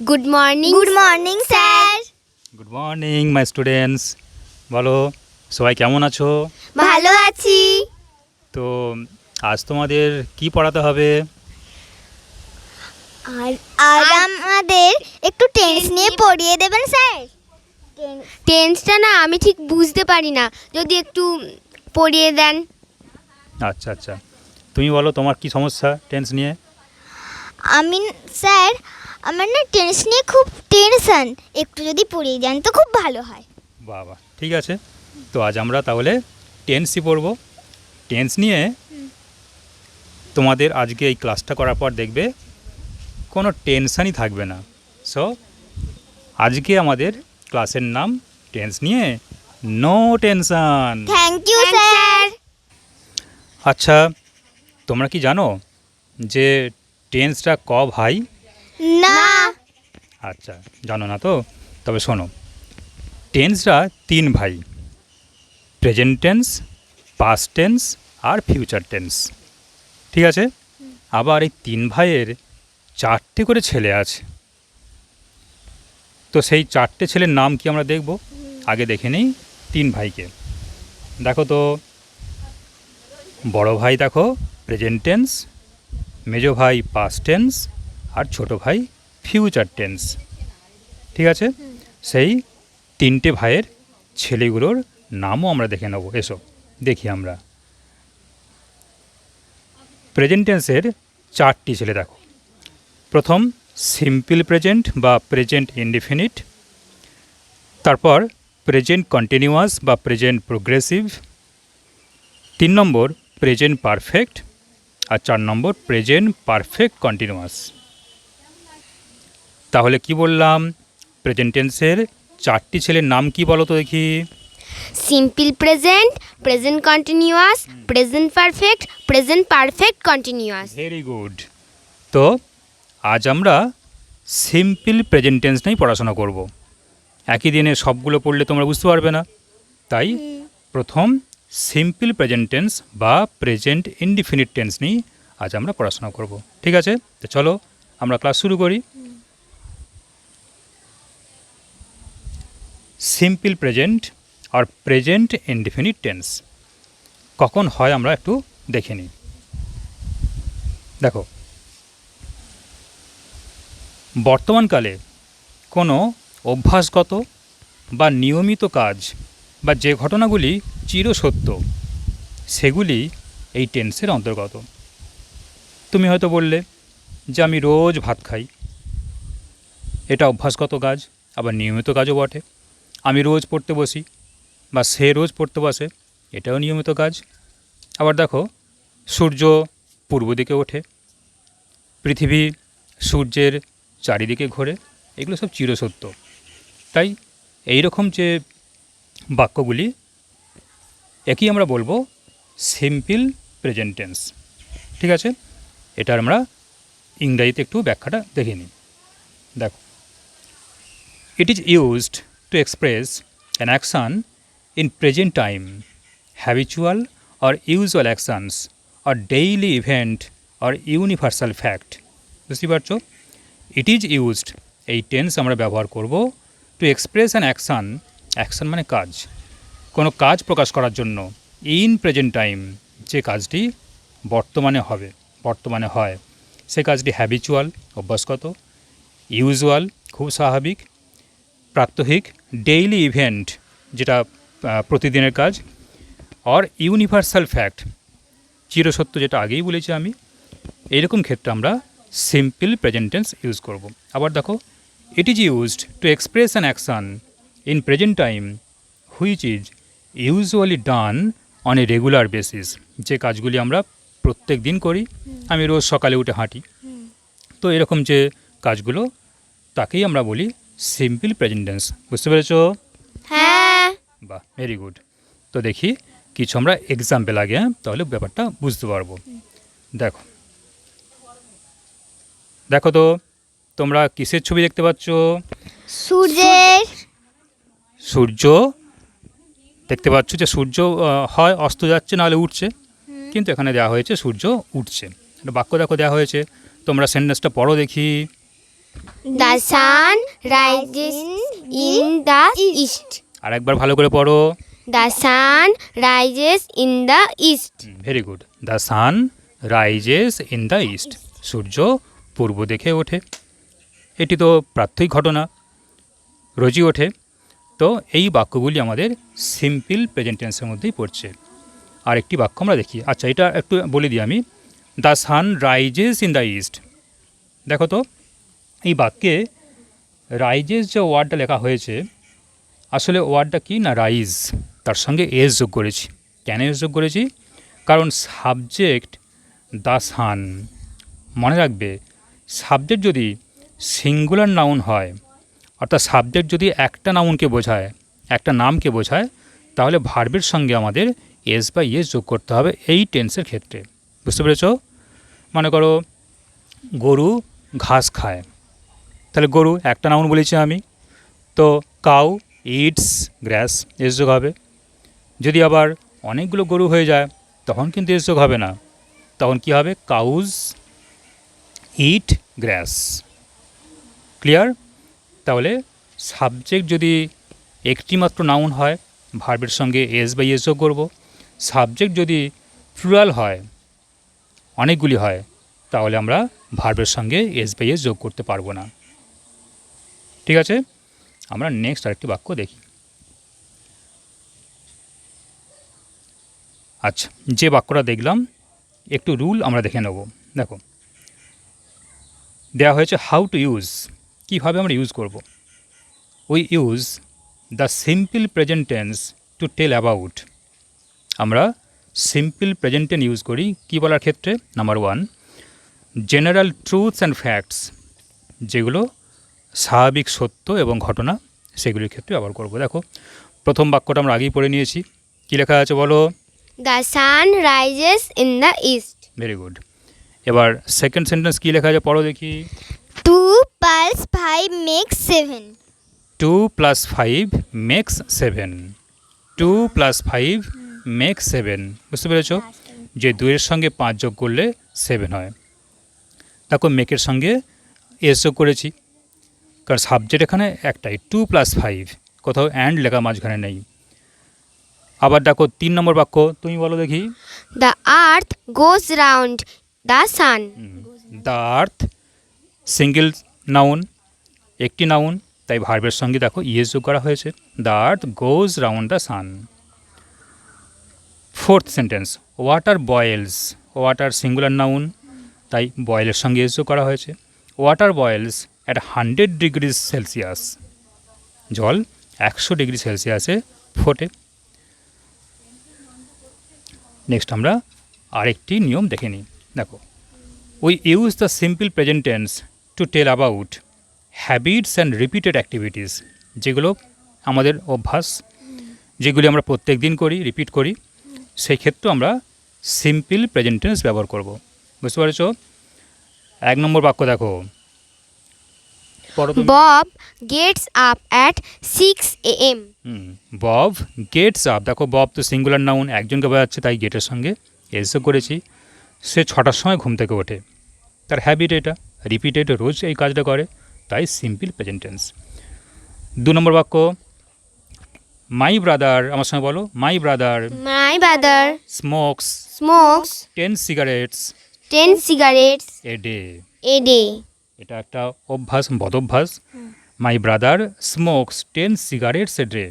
Good morning. Good morning sir. Good morning my students. বলো সবাই কেমন আছো? ভালো আছি। তো আজ তোমাদের কি পড়াতে হবে? আর আমাদের একটু টেন্স নিয়ে পড়িয়ে দেবেন স্যার? টেন্সটা না আমি ঠিক বুঝতে পারি না, যদি একটু পড়িয়ে দেন। আচ্ছা আচ্ছা, তুমি বলো তোমার কি সমস্যা টেন্স নিয়ে? আমি স্যার, আমার না টেন্স নিয়ে খুব টেনশন, একটু যদি পড়িয়ে দেন তো খুব ভালো হয়। বাবা ঠিক আছে, তো আজ আমরা তাহলে টেন্সই পড়ব। টেন্স নিয়ে তোমাদের আজকে এই ক্লাসটা করার পর দেখবে কোনো টেনশানই থাকবে না। সো আজকে আমাদের ক্লাসের নাম টেন্স নিয়ে no tension. Thank you sir. আচ্ছা, তোমরা কি জানো যে টেন্সটা ক ভাই? না। আচ্ছা, জানো না তো? তবে শোনো, টেন্সটা 3 ভাই: প্রেজেন্ট টেন্স, পাস্ট টেন্স আর ফিউচার টেন্স। ঠিক আছে? আবার এই 3 ভাইয়ের 4টে করে ছেলে আছে। তো সেই 4টে ছেলের নাম কি আমরা দেখব। আগে দেখে নেই 3 ভাইকে। দেখো তো, বড় ভাই দেখো প্রেজেন্ট টেন্স, মেজো ভাই পাস্ট টেন্স আর ছোট ভাই ফিউচার টেন্স। ঠিক আছে? সেই 3টে ভাইয়ের ছেলেগুলোর নামও আমরা দেখে নেব। এসো দেখি আমরা। প্রেজেন্ট টেন্সের 4টি ছেলে দেখো। প্রথম সিম্পল প্রেজেন্ট বা প্রেজেন্ট ইনডিফিনিট, তারপর প্রেজেন্ট কন্টিনিউয়াস বা প্রেজেন্ট প্রোগ্রেসিভ, 3 নম্বর প্রেজেন্ট পারফেক্ট আর 4 নম্বর প্রেজেন্ট পারফেক্ট কন্টিনিউয়াস। তাহলে কি বললাম? প্রেজেন্ট টেন্সের 4টি ছেলের নাম কি বলো তো দেখি? Simple present, present continuous, present perfect, present perfect continuous. Very good. তো আজ আমরা সিম্পল প্রেজেন্ট টেন্স নিয়েই পড়াশোনা করব। একই দিনে সবগুলো পড়লে তোমরা বুঝতে পারবে না, তাই প্রথম সিম্পল প্রেজেন্ট টেন্স বা প্রেজেন্ট ইনডিফিনিট টেন্স নিয়ে আজ আমরা পড়াশোনা করব। ঠিক আছে? তো চলো আমরা ক্লাস শুরু করি। সিম্পল প্রেজেন্ট আর প্রেজেন্ট ইনডিফিনিট টেন্স কখন হয় আমরা একটু দেখে নিই। দেখো, বর্তমানকালে কোনো অভ্যাসগত বা নিয়মিত কাজ বা যে ঘটনাগুলি চিরসত্য সেগুলি এই টেন্সের অন্তর্গত। তুমি হয়তো বললে যে আমি রোজ ভাত খাই, এটা অভ্যাসগত কাজ, আবার নিয়মিত কাজও বটে। আমি রোজ পড়তে বসি বা সে রোজ পড়তে বসে, এটাও নিয়মিত কাজ। আবার দেখো, সূর্য পূর্ব দিকে ওঠে, পৃথিবী সূর্যের চারিদিকে ঘোরে, এগুলো সব চিরসত্য। তাই এই রকম যে বাক্যগুলি, একই আমরা বলবো সিম্পল প্রেজেন্ট টেন্স। ঠিক আছে? এটার আমরা ইংরাজিতে একটু ব্যাখ্যাটা দেখে নিই। দেখো, it is used to express an action in present time, habitual or usual actions or daily event or universal fact. বুঝতে পারছো? ইট ইজ ইউজড, এই টেন্স আমরা ব্যবহার করব to express an action, action মানে কাজ, কোনো কাজ প্রকাশ করার জন্য, ইন প্রেজেন্ট টাইম, যে কাজটি বর্তমানে হবে, বর্তমানে হয়, সে কাজটি হ্যাবিচুয়াল অভ্যাসগত, ইউজুয়াল খুব স্বাভাবিক, প্রাত্যহিক ডেইলি ইভেন্ট যেটা প্রতিদিনের কাজ, অর ইউনিভার্সাল ফ্যাক্ট চিরসত্য, যেটা আগেই বলেছি আমি। এইরকম ক্ষেত্রে আমরা সিম্পল প্রেজেন্ট টেন্স ইউজ করব। আবার দেখো, it is used to express an action in present time which is usually done on a regular basis, যে কাজগুলি আমরা প্রত্যেক দিন করি। আমি রোজ সকালে উঠে হাঁটি, তো এরকম যে কাজগুলো, তাকেই আমরা বলি সিম্পল প্রেজেন্ট টেন্স। বুঝতে পেরেছো? হ্যাঁ। বাহ, ভেরি গুড। তো দেখি কিছু আমরা এক্সাম্পল আগে, তাহলে ব্যাপারটা বুঝতে পারবো। দেখো, দেখো তো তোমরা কিসের ছবি দেখতে পাচ্ছ? সূর্যের। সূর্য দেখতে পাচ্ছ, যে সূর্য হয় অস্ত যাচ্ছে, নাহলে উঠছে, কিন্তু এখানে দেওয়া হয়েছে সূর্য উঠছে। একটা বাক্য দেখো দেওয়া হয়েছে, তোমরা সেন্টেন্সটা পড়ো দেখি। The sun rises in the east. আর একবার ভালো করে পড়ো। The sun rises in the east. Very good. The sun rises in the east. সূর্য পূর্ব দিকে ওঠে। এটি তো প্রাত্যহিক ঘটনা, রোজই ওঠে। তো এই বাক্যগুলি আমাদের সিম্পল প্রেজেন্ট টেন্সের মধ্যেই পড়ছে। আর একটি বাক্য আমরা দেখি। আচ্ছা, এটা একটু বলে দিই আমি। The sun rises in the east. দেখো তো, এই বাক্যে রাইজেস যে ওয়ার্ডটা লেখা হয়েছে, আসলে ওয়ার্ডটা কি না রাইজ, তার সঙ্গে এস যোগ করেছি। কেন এস যোগ করেছি? কারণ সাবজেক্ট দ্য সান। মনে রাখবে, সাবজেক্ট যদি সিঙ্গুলার নাউন হয়, অর্থাৎ সাবজেক্ট যদি একটা নাউনকে বোঝায়, একটা নামকে বোঝায়, তাহলে ভার্বের সঙ্গে আমাদের এস বা ইয়েস যোগ করতে হবে এই টেন্সের ক্ষেত্রে। বুঝতে পেরেছ? মনে করো গরু ঘাস খায়, তাহলে গরু একটা নাউন বলেছি আমি, তো কাউ ইটস গ্রাস, এস যোগ হবে। যদি আবার অনেকগুলো গরু হয়ে যায়, তখন কিন্তু এস যোগ হবে না, তখন কি হবে? কাউজ ইট গ্রাস। ক্লিয়ার? তাহলে সাবজেক্ট যদি একটি মাত্র নাউন হয়, ভার্বের সঙ্গে এস বা ইয়েস যোগ করব। সাবজেক্ট যদি প্লুরাল হয়, অনেকগুলি হয়, তাহলে আমরা ভার্বের সঙ্গে এস বা ইয়েস যোগ করতে পারবো না। ঠিক আছে? আমরা নেক্সট আরেকটি বাক্য দেখি। আচ্ছা, যে বাক্যটা দেখলাম, একটু রুল আমরা দেখে নেব। দেখো, দেওয়া হয়েছে হাউ টু ইউজ, কীভাবে আমরা ইউজ করব। We use the simple present tense to tell about. আমরা সিম্পল প্রেজেন্ট টেন্স ইউজ করি কী বলার ক্ষেত্রে? Number 1, general truths and facts, যেগুলো স্বাভাবিক সত্য এবং ঘটনা, সেগুলির ক্ষেত্রে ব্যবহার করব। দেখো, প্রথম বাক্যটা আমরা আগেই পড়ে নিয়েছি। কী লেখা আছে বলো? The sun rises in the east. Very good. এবার সেকেন্ড সেন্টেন্স কী লেখা আছে পড়ো দেখি। 2 + 5 makes 7. 2 + 5 makes 7। 2 + 5 makes 7। বুঝতে পেরেছ? যে 2-এর সঙ্গে 5 যোগ করলে 7 হয়। দেখো, মেকের সঙ্গে এস যোগ করেছি, কারণ সাবজেক্ট এখানে একটাই, 2 + 5, কোথাও অ্যান্ড লেখা মাঝখানে নেই। আবার দেখো 3 নম্বর বাক্য, তুমি বলো দেখি। The earth goes round the sun. The earth single noun, একটি নাউন, তাই ভার্বের সঙ্গে দেখো ইয়েস যোগ করা হয়েছে। The earth goes round the sun. Fourth sentence, water বয়েলস। Water singular noun, তাই বয়েলের সঙ্গে এস যোগ করা হয়েছে। Water বয়েলস at 100 degree Celsius. জল 100 ডিগ্রি সেলসিয়াসে ফোটে। নেক্সট আমরা আরেকটি নিয়ম দেখে নিই। দেখো, we use the simple present tense to tell about habits and repeated activities, যেগুলো আমাদের অভ্যাস, যেগুলি আমরা প্রত্যেক দিন করি, রিপিট করি, সেই ক্ষেত্রে আমরা সিম্পল প্রেজেন্ট টেন্স ব্যবহার করব। বুঝতে পারছ? 1 নম্বর বাক্য দেখো, Bob gets up at 6 AM। Bob gets up. দেখো, বব তো সিঙ্গুলার নাউন, একজনকে বোঝাচ্ছে, তাই গেটের সঙ্গে এস যোগ করেছি। সে 6টার সময় ঘুম থেকে ওঠে, তার হ্যাবিট এটা, রিপিটেড, রোজ এই কাজটা করে, তাই সিম্পল প্রেজেন্ট টেন্স। 2 নম্বর বাক্য, মাই ব্রাদার, আমার সঙ্গে বলো, my brother my brother smokes smokes 10 cigarettes 10 cigarettes a day. a day। এটা একটা অভ্যাস, বদভ্যাস। My brother smokes 10 cigarettes a day.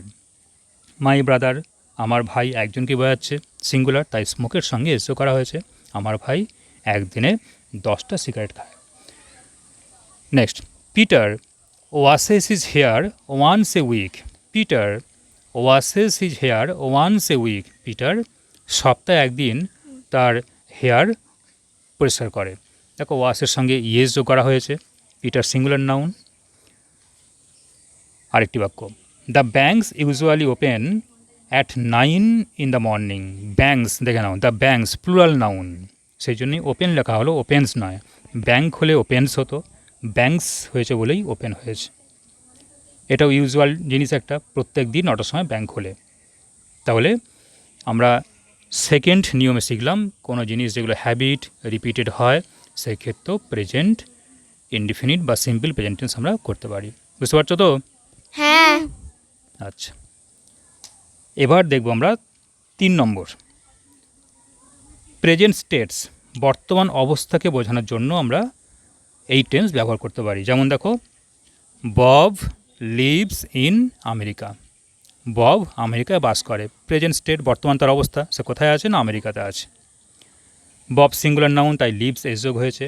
My brother, আমার ভাই, একজনকে বোঝাচ্ছে, সিঙ্গুলার, তাই স্মোকের সঙ্গে এস যোগ করা হয়েছে। আমার ভাই একদিনে 10টা সিগারেট খায়। Next, Peter washes his hair once a week. Peter washes his hair once a week. Peter সপ্তাহে একদিন তার হেয়ার পরিষ্কার করে। দেখো, ওয়াশের সঙ্গে ইয়েস যোগ করা হয়েছে। Peter singular noun. আরেকটি বাক্য, the banks usually open at 9 in the morning। Banks দেখে নাও, দ্য ব্যাঙ্কস প্লুরাল নাউন, সেই জন্যই ওপেন লেখা হলো, ওপেন্স নয়। ব্যাঙ্ক হলে ওপেন্স হতো, ব্যাঙ্কস হয়েছে বলেই ওপেন হয়েছে। এটাও ইউজুয়াল জিনিস একটা, প্রত্যেক দিন 9টার সময় ব্যাঙ্ক খোলে। তাহলে আমরা সেকেন্ড নিয়মে শিখলাম, কোনো জিনিস যেগুলো হ্যাবিট, রিপিটেড হয়, সেই ক্ষেত্রেও প্রেজেন্ট ইনডিফিনিট বা সিম্পল প্রেজেন্ট টেন্স আমরা করতে পারি। বুঝতে পারছো তো? হ্যাঁ। আচ্ছা, এবার দেখব আমরা 3 নম্বর। প্রেজেন্ট স্টেটস, বর্তমান অবস্থাকে বোঝানোর জন্য আমরা এই টেন্স ব্যবহার করতে পারি। যেমন দেখো, Bob lives in America. Bob আমেরিকায় বাস করে। প্রেজেন্ট স্টেট, বর্তমান তার অবস্থা, সে কোথায় আছে? না আমেরিকাতে আছে। বব সিঙ্গুলার নাউন, তাই লিভস এস যোগ হয়েছে।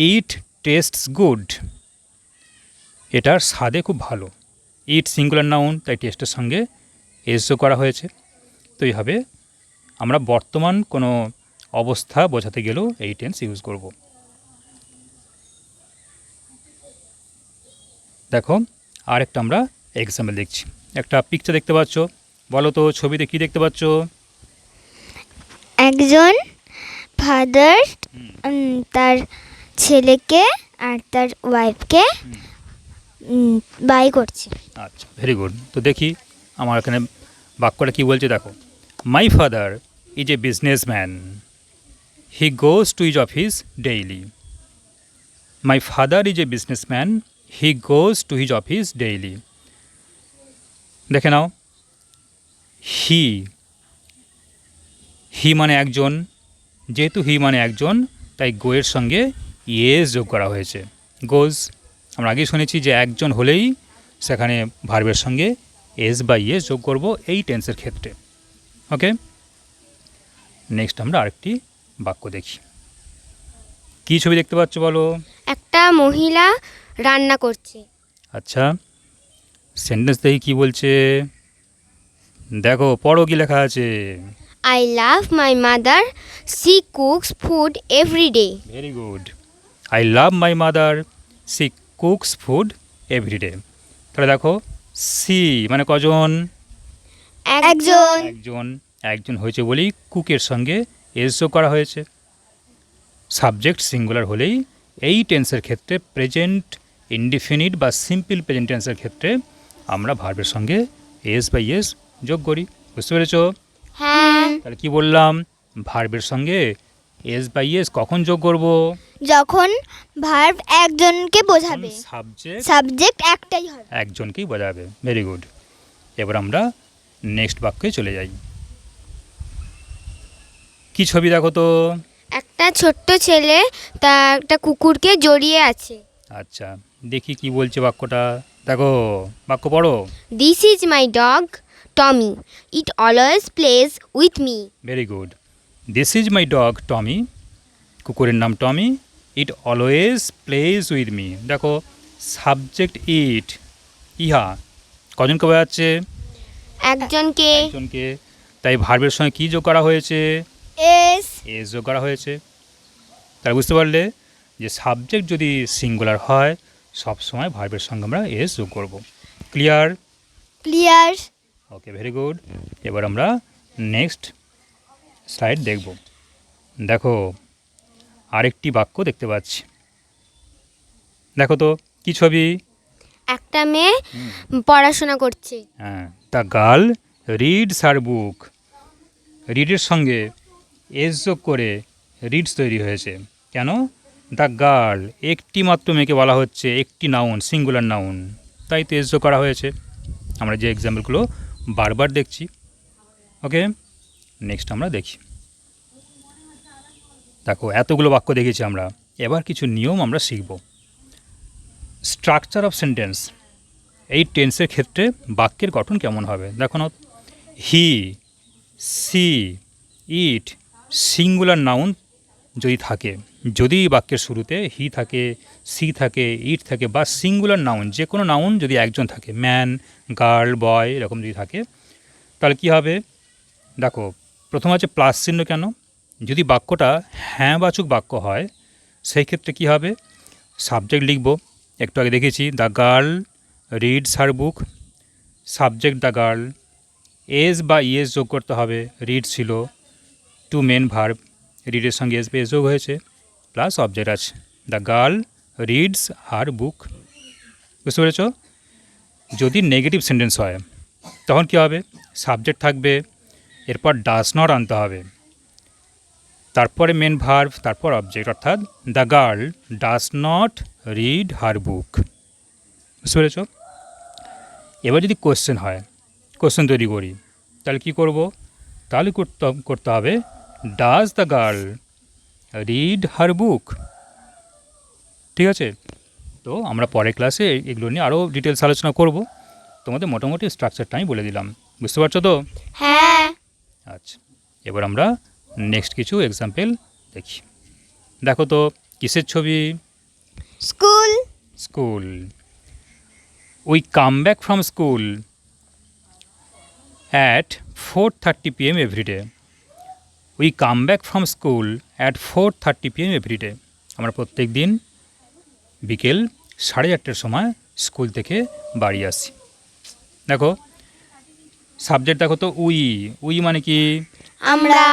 ইট টেস্টস গুড, এটার স্বাদে খুব ভালো। ইট সিঙ্গুলার নাউন, তাই টেস্টের সঙ্গে এস যোগ করা হয়েছে। তো এইভাবে আমরা বর্তমান কোনো অবস্থা বোঝাতে গেলেও এই টেন্স ইউজ করব। দেখো, আরেকটা আমরা এক্সাম্পল দেখছি। একটা পিকচার দেখতে পাচ্ছ, বলো তো ছবিতে কি দেখতে পাচ্ছ? একজন ফাদার তার ছেলেকে আর তার ওয়াইফকে বাই করছে। আচ্ছা, ভেরি গুড। তো দেখি আমার এখানে বাক্যটা কি বলছে, দেখো। My father is a businessman, he goes to his office daily. My father is a businessman, he goes to his office daily. দেখে নাও, হি, হি মানে একজন, যেহেতু হি মানে একজন, তাই গোয়ের সঙ্গে ইয়েস যোগ করা হয়েছে। গোজ, আমরা আগেই শুনেছি যে একজন হলেই সেখানে ভার্বের সঙ্গে এস বা ইয়েস যোগ করব এই টেন্সের ক্ষেত্রে। ওকে, নেক্সট আমরা আরেকটি বাক্য দেখি। কী ছবি দেখতে পাচ্ছ বলো? একটা মহিলা রান্না করছে। আচ্ছা, সেন্টেন্স দেখি কী বলছে, দেখো পড়ো কি লেখা আছে। I love my mother. She cooks food every day. Very good. I love my mother, she cooks food everyday. তাহলে দেখো, সি মানে কজন? একজন। একজন। একজন হয়েছে বলেই কুকের সঙ্গে এস যোগ করা হয়েছে। সাবজেক্ট সিঙ্গুলার হলেই এই টেন্সের ক্ষেত্রে প্রেজেন্ট ইনডিফিনিট বা সিম্পল প্রেজেন্ট টেন্সের ক্ষেত্রে আমরা ভার্বের সঙ্গে এস বা ইয়েস যোগ করি। বুঝতে পেরেছ? হ্যাঁ। তাহলে কি বললাম, ভার্বের সঙ্গে এস বা ইয়েস কখন যোগ করব? যখন ভার্ব একজনকে বোঝাবে, সাবজেক্ট সাবজেক্ট একটাই হবে। একজনকেই বোঝাবে। Very good. এবার আমরা নেক্সট বাক্যে চলে যাই। কি ছবি দেখো তো? একটা ছোট্ট ছেলে তার একটা কুকুরকে জড়িয়ে আছে। আচ্ছা, দেখি কি বলছে বাক্যটা। দেখো, বাক্য পড়ো। This is my dog, Tommy. It always plays with me. Very good. This is my dog Tommy, কুকুরের নাম Tommy. It always plays with me. দেখো, সাবজেক্ট ইট, ইহা কজনকে বোঝাচ্ছে? একজনকে। একজনকে, তাই ভার্বের সঙ্গে কী যোগ করা হয়েছে? এস। এস যোগ করা হয়েছে। তাহলে বুঝতে পারলে যে সাবজেক্ট যদি সিঙ্গুলার হয় সবসময় ভার্বের সঙ্গে আমরা এস যোগ করব। ক্লিয়ার? ক্লিয়ার। ওকে, ভেরি গুড। এবার আমরা নেক্সট স্লাইড দেখব। দেখো, আরেকটি বাক্য দেখতে পাচ্ছি। দেখো তো কি ছবি? একটা মেয়ে পড়াশোনা করছে। হ্যাঁ, দ্য গার্ল রিডস হার বুক। রিডের সঙ্গে এস যোগ করে রিডস তৈরি হয়েছে। কেন? দ্য গার্ল, একটি মাত্র মেয়েকে বলা হচ্ছে, একটি নাউন, সিঙ্গুলার নাউন, তাই তো এস যোগ করা হয়েছে। আমরা যে এক্সাম্পলগুলো বারবার দেখছি। ওকে, নেক্সট আমরা দেখি। দেখো, এতগুলো বাক্য দেখেছি আমরা, এবার কিছু নিয়ম আমরা শিখব। স্ট্রাকচার অফ সেন্টেন্স, এই টেন্সের ক্ষেত্রে বাক্যের গঠন কেমন হবে দেখো না। হি, সি, ইট সিঙ্গুলার নাউন যদি থাকে, যদি বাক্যের শুরুতে হি থাকে, সি থাকে, ইট থাকে বা সিঙ্গুলার নাউন যে কোনো নাউন যদি একজন থাকে, ম্যান, গার্ল, বয় এরকম যদি থাকে, তাহলে কি হবে দেখো। প্রথম আছে প্লাস চিহ্ন। কেন? যদি বাক্যটা হ্যাঁবাচক বাক্য হয় সেই ক্ষেত্রে কি হবে, সাবজেক্ট লিখব। একটু আগে দেখেছি, the girl reads her book, subject the girl, S বা ইয়েস যোগ করতে হবে। রিড ছিল, টু মেন ভার্ব, রিডের সঙ্গে এস বা এস যোগ হয়েছে, প্লাস অবজেক্ট আছে, the girl reads her book. বুঝতে পেরেছ? যদি নেগেটিভ সেন্টেন্স হয় তখন কী হবে, সাবজেক্ট থাকবে, এরপর ডাজ নট আনতে হবে। তারপরে মেন ভার্ব, তারপর অবজেক্ট, অর্থাৎ the girl does not read her book. বুঝতে পেরেছ? এবার যদি কোয়েশ্চেন হয়, কোয়েশ্চেন তৈরি করি, তাহলে কি করব? তাহলে করতে হবে does the girl read her book. ঠিক আছে? তো আমরা পরের ক্লাসে এগুলো নিয়ে আরও ডিটেলস আলোচনা করব। তোমাদের মোটামুটি স্ট্রাকচারটা আমি বলে দিলাম। বুঝতে পারছো তো? হ্যাঁ। আচ্ছা, এবার আমরা নেক্সট কিছু এক্সাম্পল দেখি। দেখো তো কিসের ছবি? School. School. We come back from school at 4:30 PM everyday. We come back from school at 4:30 PM everyday. আমরা প্রত্যেক দিন বিকেল 4:30টার সময় স্কুল থেকে বাড়ি আসি। দেখো সাবজেক্ট দেখো তো, উই। উই মানে কি? আমরা।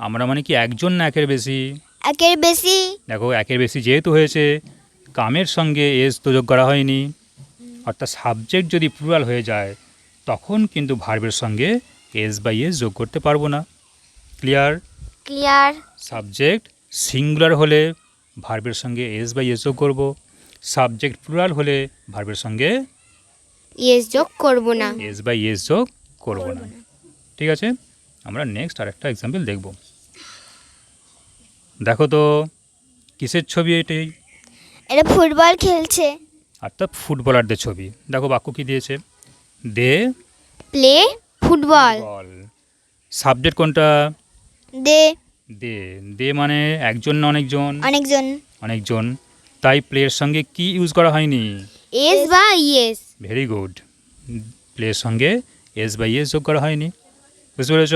আমরা মানে কি একজন না একের বেশি? একের বেশি। দেখো একের বেশি যেহেতু হয়েছে, কামের সঙ্গে এস তো যোগ করা হয়নি, অর্থাৎ সাবজেক্ট যদি প্লুরাল হয়ে যায় তখন কিন্তু ভার্বের সঙ্গে এস বাই এস যোগ করতে পারবো না। ক্লিয়ার? ক্লিয়ার। সাবজেক্ট সিঙ্গুলার হলে ভার্বের সঙ্গে এস বাই এস যোগ করবো, সাবজেক্ট প্লুরাল হলে ভার্বের সঙ্গে ইয়েস যোগ করব না। এস বাই এস যোগ করবো না। ঠিক আছে, আমরা নেক্সট আরেকটা এক্সাম্পল দেখব। দেখো তো কিসের ছবি এটাই? এটা ফুটবল খেলছে। অর্থাৎ ফুটবলারদের ছবি। দেখো বাক্য কি দিয়েছে? They play football. বল। সাবজেক্ট কোনটা? দে। দে। দে মানে একজন না অনেকজন? অনেকজন। অনেকজন। তাই প্লের সঙ্গে কি ইউজ করা হয়নি? এস বা ইয়েস। Very good. প্লের সঙ্গে এস বাই এস যোগ করা হয়নি। বুঝতে পেরেছ?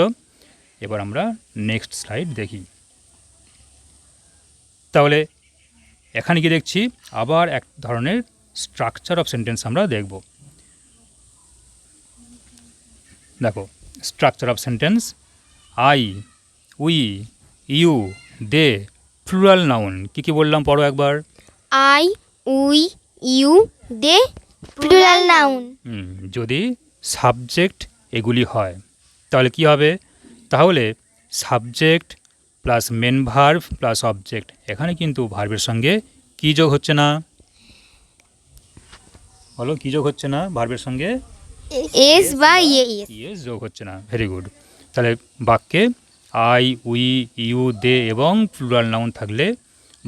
এবার আমরা নেক্সট স্লাইড দেখি। তাহলে এখানে কি দেখছি? আবার এক ধরনের স্ট্রাকচার অফ সেন্টেন্স আমরা দেখব। দেখো structure of sentence, I, we, you, they, plural noun. কি বললাম পড়ো একবার। I, we, you, they, plural noun. যদি সাবজেক্ট এগুলি হয় তাহলে কি হবে? তাহলে subject plus main verb plus object, এখানে কিন্তু ভার্বের সঙ্গে কি যোগ হচ্ছে না? বলো কি যোগ হচ্ছে না ভার্বের সঙ্গে? এস বা ইয়েস। ইয়েস যোগ হচ্ছে না। Very good. তাহলে বাক্যে আই, উই, ইউ, দে এবং প্লুরাল নাউন থাকলে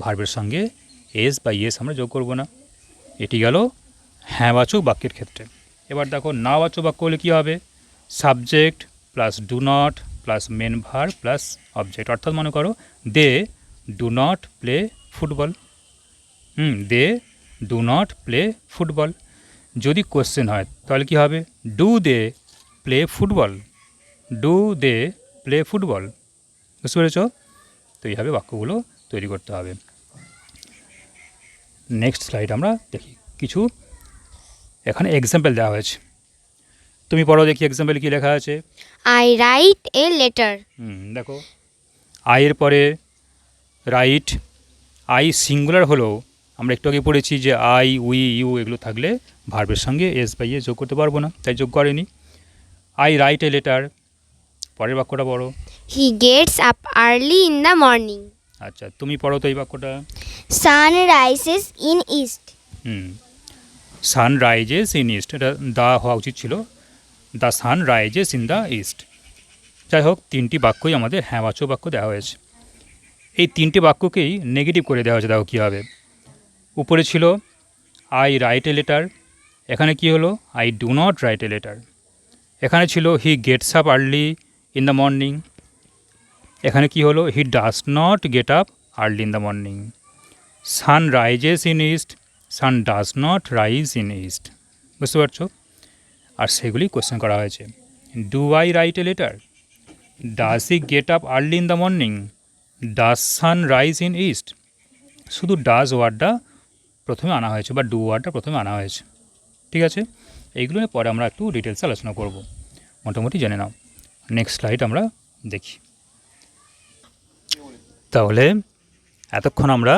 ভার্বের সঙ্গে এস বা ইয়েস আমরা যোগ করব না। এটি গেল হ্যাঁবাচক বাক্যের ক্ষেত্রে। এবার দেখো নাবাচক বাক্য হলে কী হবে? Subject plus do not plus main verb plus object. অর্থাৎ মনে করো they do not play football. They do not play football. যদি কোশ্চেন হয় তাহলে কী হবে? Do they play football. Do they play football. বুঝতে পেরেছ? তো এইভাবে বাক্যগুলো তৈরি করতে হবে। নেক্সট স্লাইড আমরা দেখি। কিছু এখানে এক্সাম্পল দেওয়া হয়েছে, তুমি পড়ো দেখি এক্সাম্পল কী লেখা আছে। I write a letter. দেখো আইয়ের পরে রাইট। আই সিঙ্গুলার হলেও আমরা একটু আগে পড়েছি যে আই, উই, ইউ এগুলো থাকলে ভার্বের সঙ্গে এস বাই এস যোগ করতে পারবো না, তাই যোগ করেনি। I write a letter. পরের বাক্যটা পড়ো। He gets up early in the morning. আচ্ছা তুমি পড়ো তো এই বাক্যটা। Sun rises in east. Sun rises in east, এটা দা হওয়া উচিত ছিল। The sun rises in the east. যাই হোক, তিনটি বাক্যই আমাদের হ্যাঁবাচক বাক্য দেওয়া হয়েছে। এই তিনটি বাক্যকেই নেগেটিভ করে দেওয়া হয়েছে। দেখো কী হবে। উপরে ছিল আই রাইট এ লেটার, এখানে কি হলো? I do not right a letter. এখানে ছিল হি gets up early in the morning, এখানে কি হলো? He does not get up early in the morning. San rises in east, San does not rise in east. বুঝতে পারছো? আর সেগুলি question করা হয়েছে। Do I write a letter? Does he get up early in the morning? Does sun rise in east? শুধু does ওয়ার্ডটা প্রথমে আনা হয়েছে বা ডু ওয়ার্ডটা প্রথমে আনা হয়েছে। ঠিক আছে, এইগুলো পরে আমরা একটু ডিটেলসে আলোচনা করব, মোটামুটি জেনে নাও। নেক্সট স্লাইড আমরা দেখি। তাহলে এতক্ষণ আমরা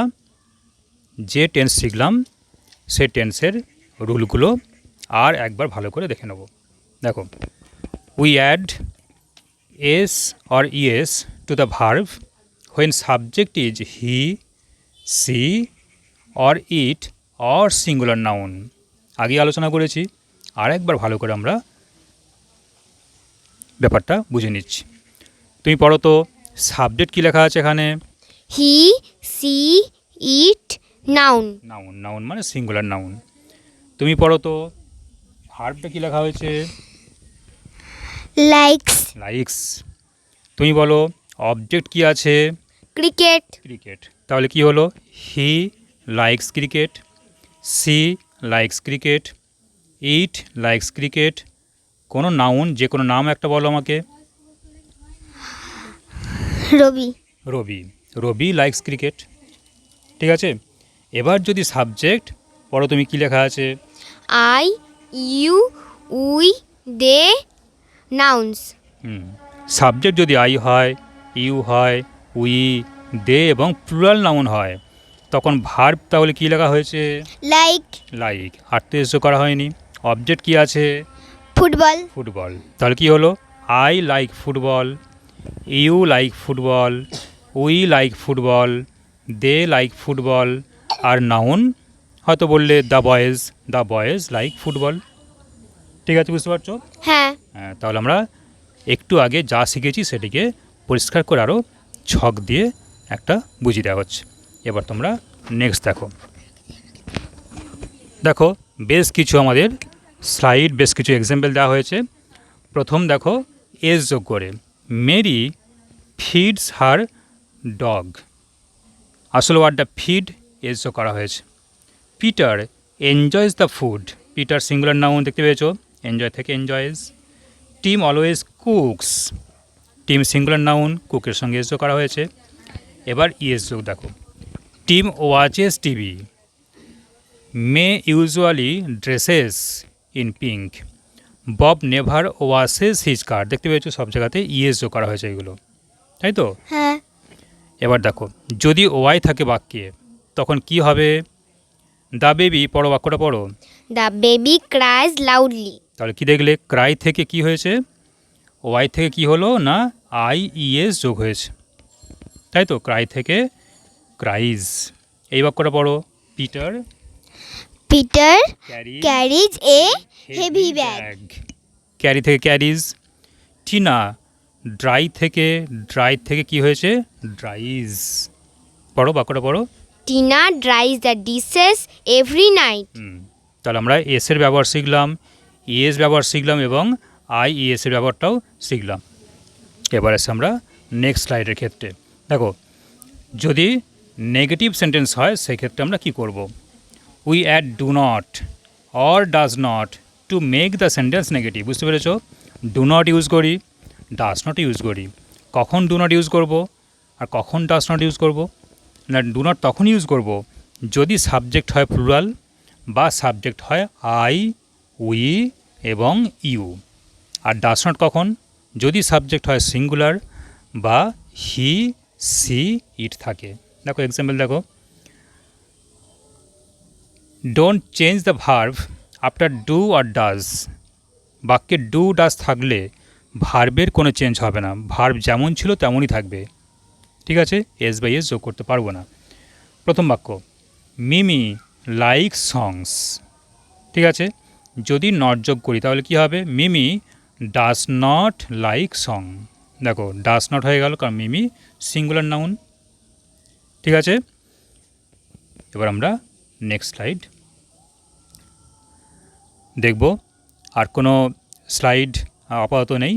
যে টেন্স শিখলাম সেই টেন্সের রুলগুলো আর একবার ভালো করে দেখে নেব। দেখো, we add S or ES to the verb when subject is he, she or it or singular noun. আগে আলোচনা করেছি, আর একবার ভালো করে আমরা ব্যাপারটা বুঝে নিচ্ছি। তুমি পড়ো তো সাবজেক্ট কী লেখা আছে এখানে? হি, সি, ইট, নাউন। নাউন, নাউন মানে সিঙ্গুলার নাউন। তুমি পড়ো তো ভার্বটা কী লেখা হয়েছে? লাইকস। লাইকস। তুমি বলো অবজেক্ট কী আছে? ক্রিকেট। ক্রিকেট। তাহলে কি হলো? He likes cricket, she likes cricket, it likes cricket. কোনো নাউন, যে কোনো নাম একটা বলো আমাকে। রবি। রবি। রবি লাইকস ক্রিকেট। ঠিক আছে, এবার যদি সাবজেক্ট পড়ো, তুমি কী লেখা আছে? I, you, we, they, nouns. Subject যদি আই হয়, ইউ হয়, উই, দে এবং প্লুরাল নাউন হয়, তখন ভার্ব তাহলে কী লেখা হয়েছে? লাইক। লাইক। আর তো এসো করা হয়নি। অবজেক্ট কী আছে? ফুটবল। ফুটবল। তাহলে কি হলো? I like football, you like football, we like football, they like football. আর নাউন হয়তো বললে দ্য বয়েজ লাইক ফুটবল। ঠিক আছে, বুঝতে পারছো? হ্যাঁ। হ্যাঁ, তাহলে আমরা একটু আগে যা শিখেছি সেটিকে পরিষ্কার করে আরও ছক দিয়ে একটা বুঝিয়ে দেওয়া হচ্ছে। এবার তোমরা নেক্সট দেখো। দেখো বেশ কিছু আমাদের স্লাইড, বেশ কিছু এক্সাম্পল দেওয়া হয়েছে। প্রথম দেখো এস যোগ করে, মেরি ফিডস হার ডগ। আসলে ওয়ার্ডটা ফিড, এস যোগ করা হয়েছে। Peter enjoys the food. Peter singular noun, দেখতে পেয়েছো? এনজয় থেকে enjoys. Tim always cooks. Tim singular noun, কুকের সঙ্গে এস যোগ করা হয়েছে। এবার ইএস যোগ দেখো, Tim watches TV. May usually dresses in pink. Bob never washes his car. দেখতে পেয়েছো সব জায়গাতে ইএস যোগ করা হয়েছে এগুলো, তাই তো? হ্যাঁ। এবার দেখো যদি ওয়াই থাকে বাক্যে তখন কি হবে? দ্য বেবি, পড়ো বাক্যটা পড়ো। The baby cries loudly. তাহলে কি দেখলে? ক্রাই থেকে কি হয়েছে? ওয়াই থেকে কি হলো না আই ইএস যোগ হয়েছে, তাই তো? ক্রাই থেকে ক্রাইজ। এই বাক্যটা পড়ো। Peter carries a heavy bag. Carry থেকে ক্যারিজ। টিনা ড্রাই থেকে কি হয়েছে? ড্রাইজ। পড়ো বাক্যটা পড়ো। Tina dries the dishes every night. তাহলে আমরা এসের ব্যবহার শিখলাম, ইএস ব্যবহার শিখলাম এবং আই ইএসের ব্যবহারটাও শিখলাম। এবার এসে আমরা নেক্সট স্লাইডের ক্ষেত্রে দেখো, যদি নেগেটিভ সেন্টেন্স হয় সেক্ষেত্রে আমরা কি করব? We add do not or does not to make the sentence negative. বুঝতে পেরেছো? ডু নট ইউজ করি, ডাজ নট ইউজ করি। কখন ডু নট ইউজ করব আর কখন ডাজ নট ইউজ করব? না, ডু নট তখন ইউজ করব যদি সাবজেক্ট হয় প্লুরাল বা সাবজেক্ট হয় আই, উই এবং ইউ। আর ডাজ নট কখন? যদি সাবজেক্ট হয় সিঙ্গুলার বা হি, সি, ইট থাকে। দেখো এক্সাম্পল দেখো, don't change the verb after do or does. বাক্যে ডু ডাজ থাকলে ভার্বের কোনো চেঞ্জ হবে না, ভার্ব যেমন ছিল তেমনই থাকবে। ঠিক আছে, এস বাই এস যোগ করতে পারবো না। প্রথম বাক্য, মিমি লাইক সংস। ঠিক আছে, যদি নট যোগ করি তাহলে কি হবে? মিমি ডাজ নট লাইক সং। দেখো ডাজ নট হয়ে গেল কারণ মিমি সিঙ্গুলার নাউন। ঠিক আছে, এবার আমরা নেক্সট স্লাইড দেখব। আর কোনো স্লাইড আপাতত নেই,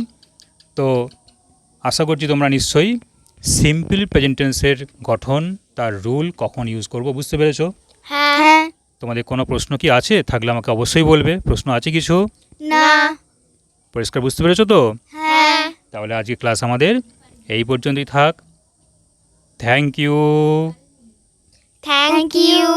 তো আশা করছি তোমরা নিশ্চয়ই সিম্পল প্রেজেন্ট টেন্সের গঠন, তার রুল, কখন ইউজ করব বুঝতে পেরেছো? হ্যাঁ। তোমাদের কোনো প্রশ্ন কি আছে? থাকলে আমাকে অবশ্যই বলবে। প্রশ্ন আছে কিছু? না। পরিষ্কার বুঝতে পেরেছো তো? হ্যাঁ। তাহলে আজকে ক্লাস আমাদের এই পর্যন্তই থাক। Thank you. Thank you.